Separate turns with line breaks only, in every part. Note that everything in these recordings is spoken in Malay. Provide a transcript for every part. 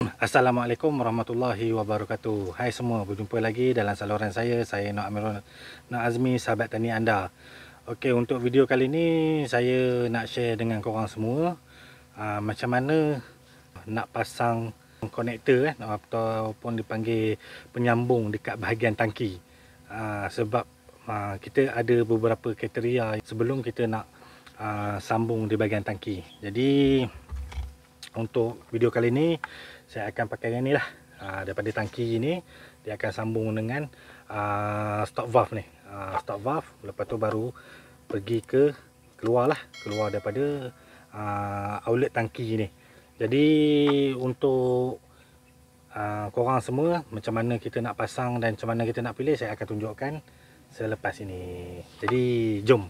Assalamualaikum warahmatullahi wabarakatuh. Hai semua, berjumpa lagi dalam saluran saya Nur Amirul Azmi, sahabat tani anda. Okey, untuk video kali ni saya nak share dengan korang semua macam mana nak pasang konektor ataupun dipanggil penyambung dekat bahagian tangki. Sebab kita ada beberapa kriteria sebelum kita nak sambung di bahagian tangki. Jadi untuk video kali ni saya akan pakai yang ni lah, daripada tangki ni dia akan sambung dengan stop valve ni, stop valve. Lepas tu baru pergi ke keluar daripada outlet tangki ni. Jadi untuk korang semua, macam mana kita nak pasang dan macam mana kita nak pilih, saya akan tunjukkan selepas ini. Jadi jom.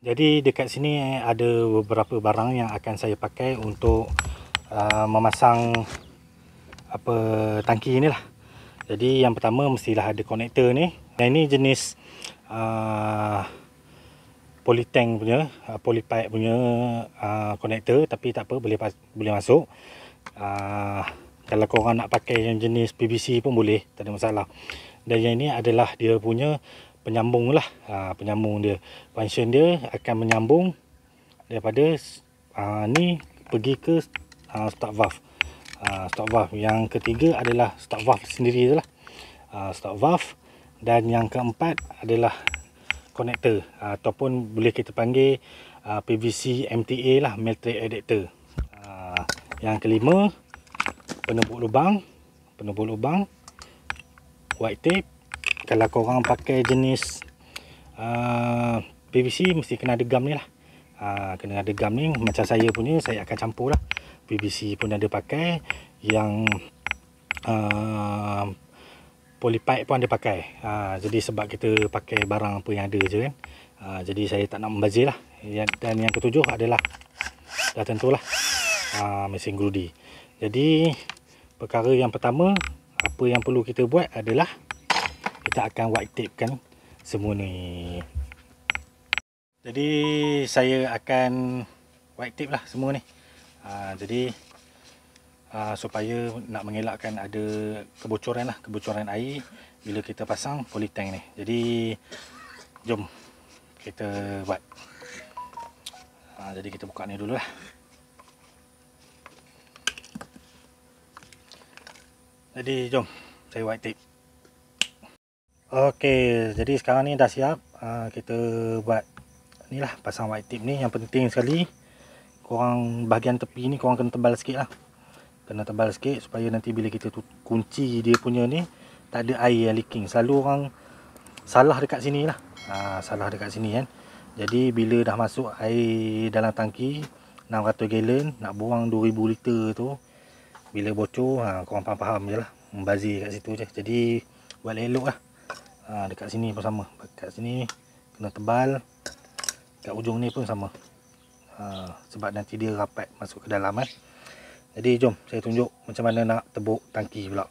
Jadi dekat sini ada beberapa barang yang akan saya pakai untuk memasang tangki ni lah. Jadi yang pertama mestilah ada konektor ni. Yang ini jenis polytank punya, polypipe punya konektor, tapi tak apa, boleh masuk. Kalau korang nak pakai yang jenis PVC pun boleh, tak ada masalah. Dan yang ini adalah dia punya penyambung lah, penyambung dia. Function dia akan menyambung daripada ni pergi ke stop valve. Stop valve yang ketiga adalah stop valve sendiri tu lah, stop valve. Dan yang keempat adalah konektor, ataupun boleh kita panggil PVC MTA lah, matrix adapter. Yang kelima, penepuk lubang, white tape. Kalau korang pakai jenis PVC, mesti kena ada gam ni lah. Kena ada gam ni. Macam saya punya, saya akan campur lah. PVC pun ada pakai, yang polypipe pun ada pakai. Jadi sebab kita pakai barang apa yang ada je kan. Jadi saya tak nak membazir lah. Dan yang ketujuh adalah, dah tentulah, mesin gerudi. Jadi perkara yang pertama, apa yang perlu kita buat adalah kita akan white tape kan semua ni. Jadi saya akan white tape lah semua ni. Jadi supaya nak mengelakkan ada kebocoran air bila kita pasang polytank ni. Jadi jom kita buat. Jadi kita buka ni dulu lah. Jadi jom saya white tape. Okey, jadi sekarang ni dah siap. Kita buat ni lah, pasang white tape ni. Yang penting sekali, korang bahagian tepi ni korang kena tebal sikit lah. Kena tebal sikit supaya nanti bila kita kunci dia punya ni, tak ada air yang leaking. Selalu orang salah dekat sini lah, salah dekat sini kan. Jadi bila dah masuk air dalam tangki 600 gallon, nak buang 2000 liter tu, bila bocor, korang faham je lah, membazir kat situ je. Jadi buat elok lah. Dekat sini pun sama, dekat sini kena tebal, kat ujung ni pun sama, sebab nanti dia rapat masuk ke dalam kan. Jadi jom saya tunjuk macam mana nak tebuk tangki pula.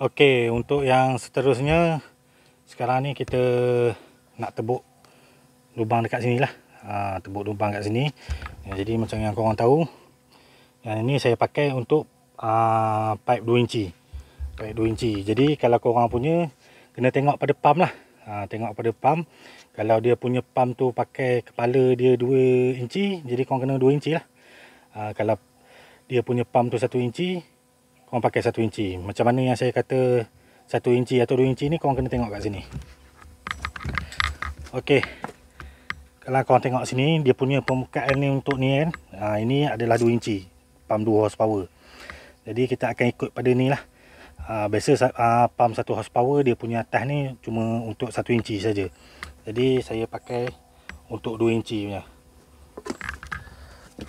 Okey, untuk yang seterusnya, sekarang ni kita nak tebuk lubang dekat sini lah. Tebuk lubang kat sini. Jadi macam yang korang tahu, yang ini saya pakai untuk pipe 2 inci. Pipe 2 inci. Jadi kalau korang punya, kena tengok pada pump lah. Tengok pada pump. Kalau dia punya pump tu pakai kepala dia 2 inci, jadi korang kena 2 inci lah. Kalau dia punya pump tu 1 inci, korang pakai 1 inci. Macam mana yang saya kata 1 inci atau 2 inci ni, korang kena tengok kat sini. Okey, kalau korang tengok sini, dia punya permukaan ni untuk ni kan, ini adalah 2 inci, pump 2 horsepower. Jadi kita akan ikut pada ni lah. Biasa pump 1 horsepower, dia punya atas ni cuma untuk 1 inci saja. Jadi saya pakai untuk 2 inci punya.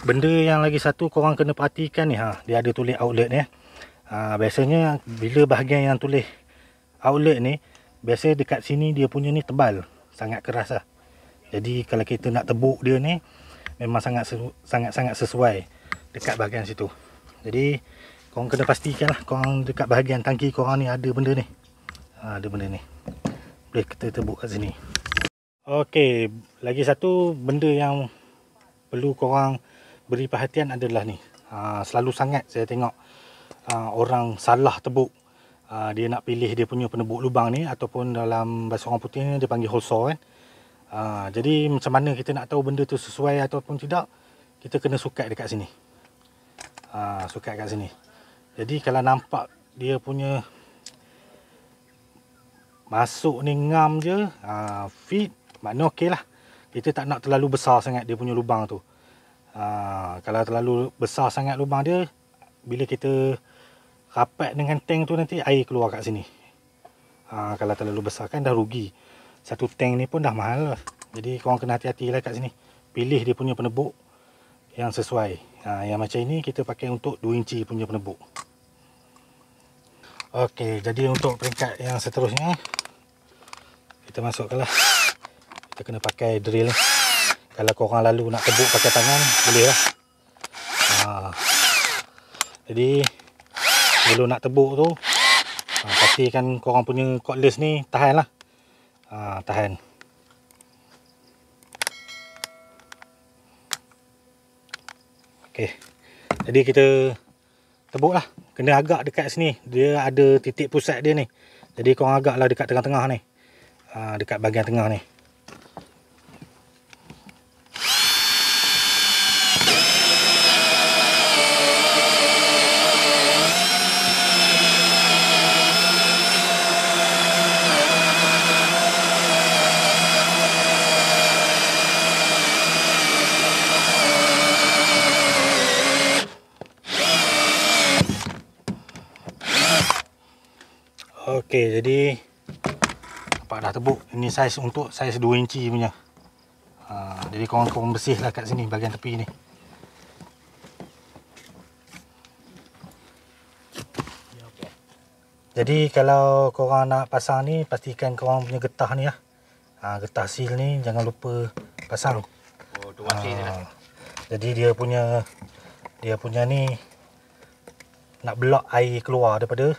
Benda yang lagi satu korang kena perhatikan ni, dia ada tulis outlet ni. Biasanya bila bahagian yang tulis outlet ni, biasa dekat sini dia punya ni tebal, sangat keras lah. Jadi kalau kita nak tebuk dia ni memang sangat sesuai dekat bahagian situ. Jadi korang kena pastikan lah korang dekat bahagian tangki korang ni ada benda ni. Ada benda ni. Boleh kita tebuk kat sini. Okey, lagi satu benda yang perlu korang beri perhatian adalah ni. Selalu sangat saya tengok orang salah tebuk. Dia nak pilih dia punya penebuk lubang ni, ataupun dalam bahasa orang putih ni dia panggil hole saw kan. Jadi macam mana kita nak tahu benda tu sesuai ataupun tidak? Kita kena sukat dekat sini. Sukat kat sini. Jadi kalau nampak dia punya masuk ni ngam je, fit, maknanya okey lah. Kita tak nak terlalu besar sangat dia punya lubang tu. Kalau terlalu besar sangat lubang dia, bila kita rapat dengan tank tu nanti air keluar kat sini. Kalau terlalu besar kan dah rugi. Satu tank ni pun dah mahal lah. Jadi korang kena hati-hati lah kat sini. Pilih dia punya penebuk yang sesuai. Yang macam ini kita pakai untuk 2 inci punya penebuk. Okey, jadi untuk peringkat yang seterusnya kita masukkanlah. Kita kena pakai drill. Kalau korang lalu nak tebuk pakai tangan, boleh lah. Jadi sebelum nak tebuk tu, pastikan korang punya cordless ni tahan lah. Tahan. Okey. Jadi kita tebuk lah. Kena agak dekat sini. Dia ada titik pusat dia ni. Jadi korang agaklah dekat tengah-tengah ni. Dekat bahagian tengah ni. Okey, jadi nampak dah tebuk. Ini saiz untuk saiz 2 inci punya. Jadi korang bersih lah kat sini bahagian tepi ni. Jadi kalau korang nak pasang ni, pastikan korang punya getah ni lah. Getah seal ni jangan lupa pasang. Jadi dia punya ni nak block air keluar daripada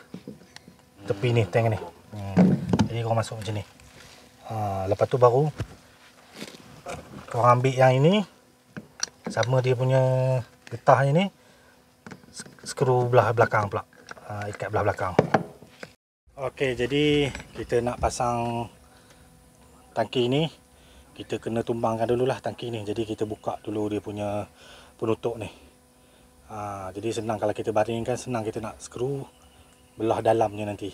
tepi ni, tank ni. Jadi korang masuk macam ni. Lepas tu baru korang ambil yang ini, sama dia punya getah ni, skru belah belakang pula. Ikat belah belakang. Okey, jadi kita nak pasang tangki ni, kita kena tumbangkan dululah tangki ni. Jadi kita buka dulu dia punya penutup ni. Jadi senang kalau kita baringkan, senang kita nak skru belah dalamnya nanti.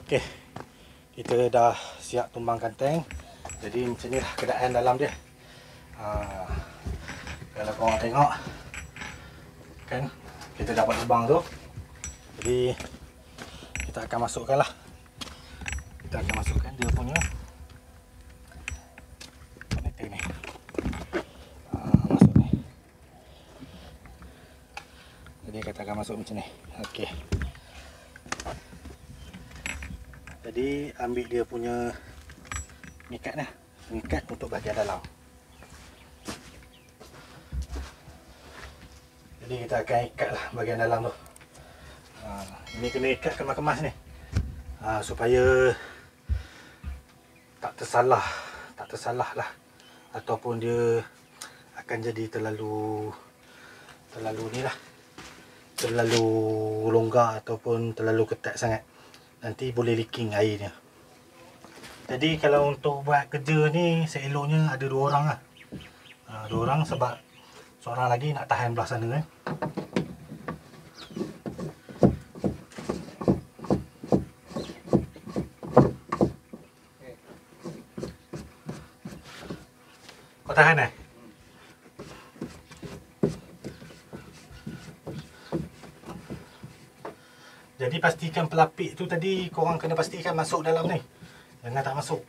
Okey, kita dah siap tumbangkan tank. Jadi macam ni lah keadaan dalam dia. Kalau korang tengok kan, kita dapat lubang tu. Jadi kita akan masukkan lah. Kita akan masukkan dia punya connector ni. Masuk ni. Jadi kita akan masuk macam ni. Okey. Jadi ambil dia punya pengikat lah. Pengikat untuk bahagian dalam. Jadi kita akan ikat lah bahagian dalam tu. Ini kena ikat kemas-kemas ni. Supaya tak tersalah lah. Ataupun dia akan jadi terlalu ni lah. Terlalu longgar ataupun terlalu ketat sangat. Nanti boleh leaking airnya. Jadi kalau untuk buat kerja ni, seeloknya ada 2 orang lah. 2 orang sebab seorang lagi nak tahan belah sana kan. Kau tahan eh? Jadi pastikan pelapik tu tadi korang kena pastikan masuk dalam ni. Jangan tak masuk.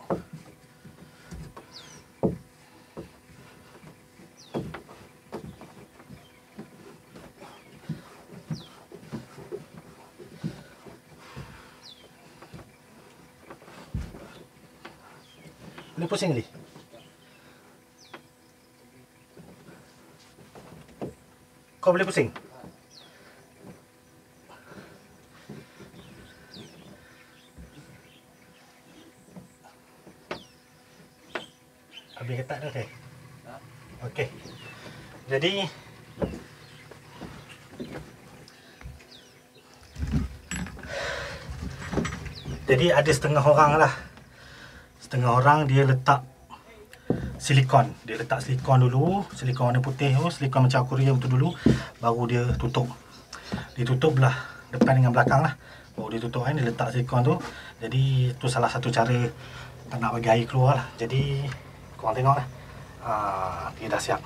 Boleh pusing ni. Kau boleh pusing? Habis ketat dah, okey? Okey. Jadi ada setengah orang lah. Setengah orang dia letak silikon. Dia letak silikon dulu, silikon warna putih tu, silikon macam akuarium tu dulu, baru dia tutup. Dia tutup belah depan dengan belakang lah. Baru dia tutup kan, dia letak silikon tu. Jadi tu salah satu cara tak nak bagi air keluar lah. Jadi korang tengok lah. Dia dah siap.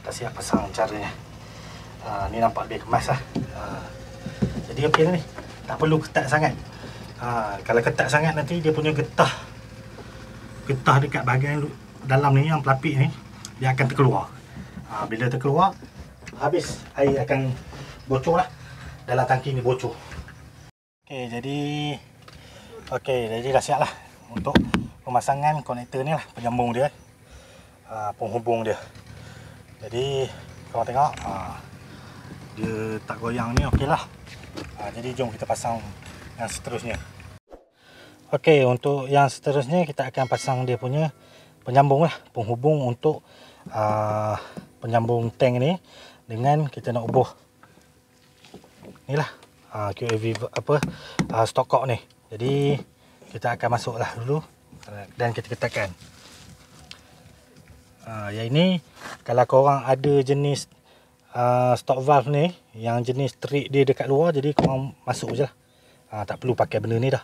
Dah siap pasang caranya. Ni nampak lebih kemas lah. Jadi okey ni. Tak perlu ketat sangat. Kalau ketat sangat nanti dia punya getah dekat bahagian dalam ni, yang pelapik ni, dia akan terkeluar. Bila terkeluar, habis air akan bocor lah. Dalam tangki ni bocor. Okey, jadi dah siap lah untuk pemasangan konektor ni lah, penyambung dia, penghubung dia. Jadi korang tengok, dia tak goyang ni, okey lah. Jadi jom kita pasang yang seterusnya. Okey, untuk yang seterusnya kita akan pasang dia punya penyambung lah, penghubung untuk penyambung tank ni dengan kita nak ubah ni lah, QAV stock cock ni. Jadi kita akan masuk lah dulu dan kita ketatkan. Yang ini kalau korang ada jenis stock valve ni yang jenis trik dia dekat luar, jadi korang masuk je lah. Tak perlu pakai benda ni dah.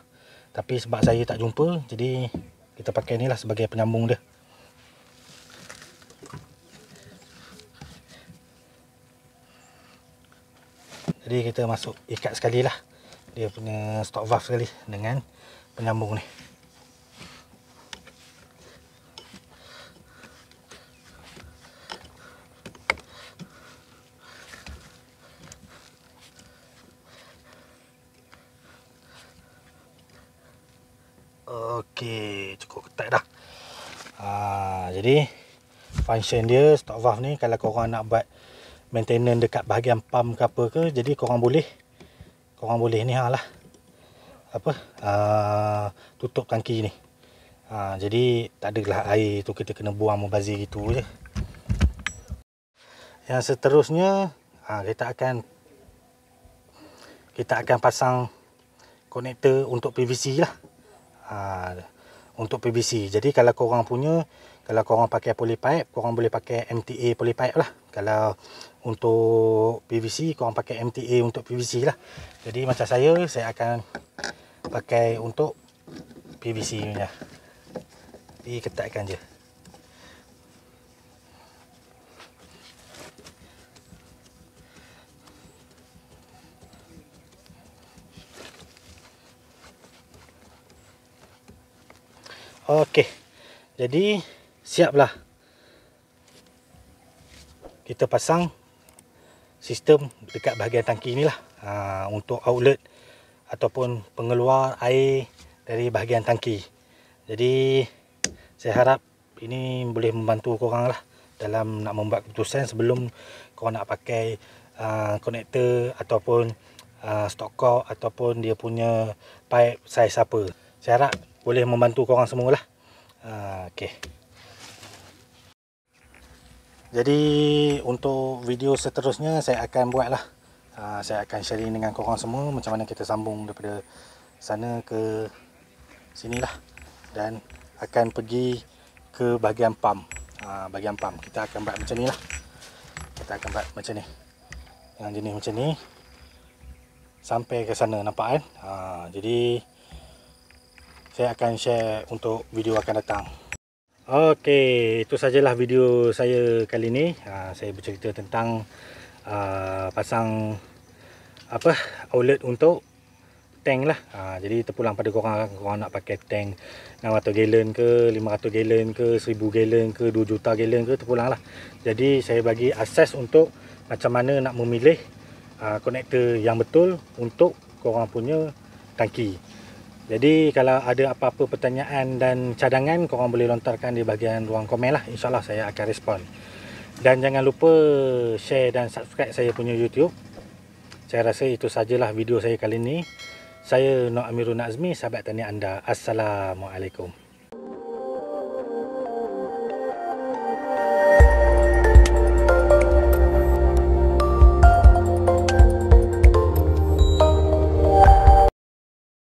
Tapi sebab saya tak jumpa, jadi kita pakai ni lah sebagai penyambung dia. Jadi kita masuk ikat sekali lah dia punya stock valve sekali dengan penyambung ni. Okey, cukup ketat dah. Jadi function dia stock valve ni, kalau korang nak buat maintenance dekat bahagian pump ke apa ke, jadi korang boleh ni lah, tutup tangki ni. Jadi tak adalah air tu kita kena buang membazir gitu je. Yang seterusnya kita akan pasang konektor untuk PVC lah. Untuk PVC. Jadi kalau korang pakai polypipe, korang boleh pakai MTA polypipe lah. Kalau untuk PVC, korang pakai MTA untuk PVC lah. Jadi macam saya akan pakai untuk PVC punya. Diketatkan je. Okey, jadi siaplah kita pasang sistem dekat bahagian tangki ni lah, untuk outlet ataupun pengeluar air dari bahagian tangki. Jadi saya harap ini boleh membantu korang lah dalam nak membuat keputusan sebelum korang nak pakai konektor ataupun stock cock ataupun dia punya pipe saiz apa. Saya harap boleh membantu korang semua lah. Okey. Jadi untuk video seterusnya saya akan buat lah. Saya akan sharing dengan korang semua macam mana kita sambung daripada sana ke sini lah. Dan akan pergi ke bahagian pump. Bahagian pump kita akan buat macam ni lah. Kita akan buat macam ni, yang jenis macam ni, sampai ke sana, nampak kan? Jadi saya akan share untuk video akan datang. Okey, itu sajalah video saya kali ni. Saya bercerita tentang pasang outlet untuk tank lah. Jadi terpulang pada korang nak pakai tank 600 gallon ke, 500 gallon ke, 1000 gallon ke, 2 juta gallon ke, terpulang lah. Jadi saya bagi akses untuk macam mana nak memilih konektor yang betul untuk korang punya tangki. Jadi kalau ada apa-apa pertanyaan dan cadangan, korang boleh lontarkan di bahagian ruang komen lah. InsyaAllah saya akan respon. Dan jangan lupa share dan subscribe saya punya YouTube. Saya rasa itu sajalah video saya kali ini. Saya Nur Amirul Nazmi, sahabat tani anda. Assalamualaikum.